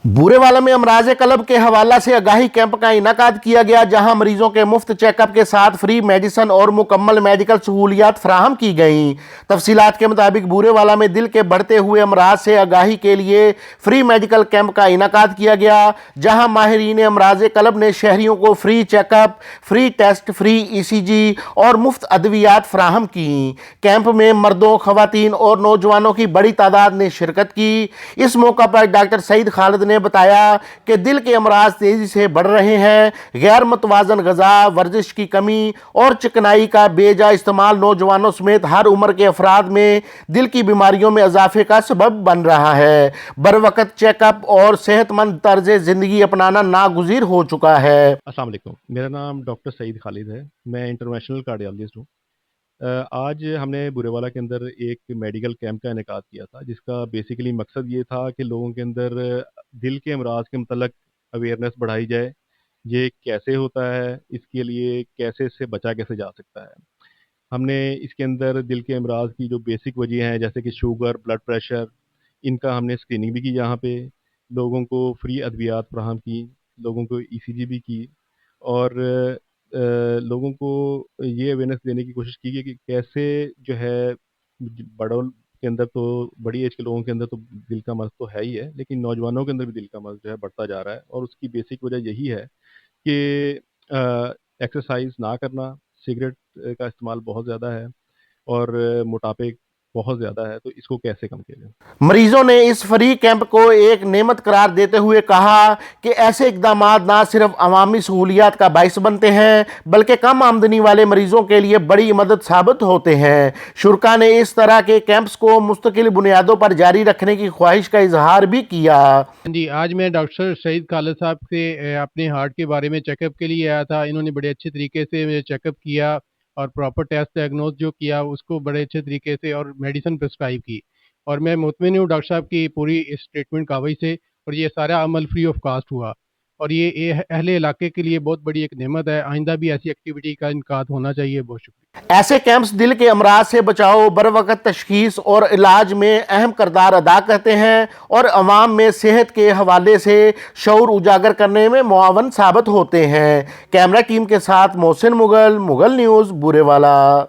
बूरेवाला में अमराज कल्ब के हवाला से आगाही कैंप का इनेकाद किया गया, जहां मरीजों के मुफ्त चेकअप के साथ फ्री मेडिसिन और मुकम्मल मेडिकल सहूलियात फराहम की गईं। तफसीलात के मुताबिक बूरेवाला में दिल के बढ़ते हुए अमराज से आगाही के लिए फ्री मेडिकल कैंप का इनेकाद किया गया, जहां माहिरीन अमराज कल्ब ने शहरियों को free checkup, free test, free ECG और मुफ्त अद्वियात फराहम की। कैंप में मर्दों, खवातीन और नौजवानों की बड़ी तादाद ने शिरकत की। इस मौका पर डॉक्टर सईद खालिद ने बताया कि दिल के अमराज तेजी से बढ़ रहे हैं। गैर मुतवाजन ग़िज़ा, वर्जिश की कमी और चिकनाई का बेजा इस्तेमाल नौजवानों समेत हर उम्र के अफराद में दिल की बीमारियों में इजाफे का सबब बन रहा है। बरवक़्त चेकअप और सेहतमंद तर्ज ज़िंदगी अपनाना नागुज़ीर हो चुका है। अस्सलाम वालेकुम, मेरा नाम डॉक्टर सईद खालिद है। मैं इंटरनेशनल कार्डियोलॉजिस्ट हूँ। आज हमने बूरेवाला के अंदर एक मेडिकल कैंप का इनेकाद किया था, जिसका बेसिकली मकसद ये था कि लोगों के अंदर दिल के अमराज के मतलब अवेयरनेस बढ़ाई जाए। ये कैसे होता है, इसके लिए कैसे इससे बचा कैसे जा सकता है। हमने इसके अंदर दिल के अमराज की जो बेसिक वजह हैं, जैसे कि शुगर, ब्लड प्रेशर, इनका हमने स्क्रीनिंग भी की। यहाँ पे लोगों को फ्री अद्वियात फराहम की, लोगों को ECG भी की और लोगों को ये अवेयरनेस देने की कोशिश की कि कैसे जो है बड़ों के अंदर तो बड़ी एज के लोगों के अंदर तो दिल का मर्ज़ तो है ही है, लेकिन नौजवानों के अंदर भी दिल का मर्ज़ जो है बढ़ता जा रहा है। और उसकी बेसिक वजह यही है कि एक्सरसाइज ना करना, सिगरेट का इस्तेमाल बहुत ज़्यादा है और मोटापे बहुत ज़्यादा है, तो इसको कैसे कम किया जाए। मरीजों ने इस फ्री कैंप को एक नेमत करार देते हुए कहा कि ऐसे इकदाम ना सिर्फ अवामी सहूलियात का बाइस बनते हैं, बल्कि कम आमदनी वाले मरीजों के लिए बड़ी मदद साबित होते हैं। शुरा ने इस तरह के कैंप्स को मुस्तकिल बुनियादों पर जारी रखने की ख्वाहिश का इजहार भी किया। जी, आज मैं डॉक्टर सईद खालिद साहब से अपने हार्ट के बारे में चेकअप के लिए आया था। इन्होंने बड़े अच्छे तरीके से मुझे चेकअप किया और प्रॉपर टेस्ट डायग्नोज जो किया उसको बड़े अच्छे तरीके से और मेडिसिन प्रिस्क्राइब की। और मैं मुतमिन हूँ डॉक्टर साहब की पूरी इस ट्रीटमेंट कावई से, और ये सारा अमल फ्री ऑफ कास्ट हुआ। और ये अहले इलाके के लिए बहुत बड़ी एक नेमत है। आइंदा भी ऐसी एक्टिविटी का इनकाद होना चाहिए। बहुत शुक्रिया। ऐसे कैंप्स दिल के अमराज से बचाव, बरवक़्त तशखीस और इलाज में अहम किरदार अदा करते हैं और अवाम में सेहत के हवाले से शऊर उजागर करने में मुआवन साबित होते हैं। कैमरा टीम के साथ मोहसिन मुगल, मुगल न्यूज़, बूरेवाला।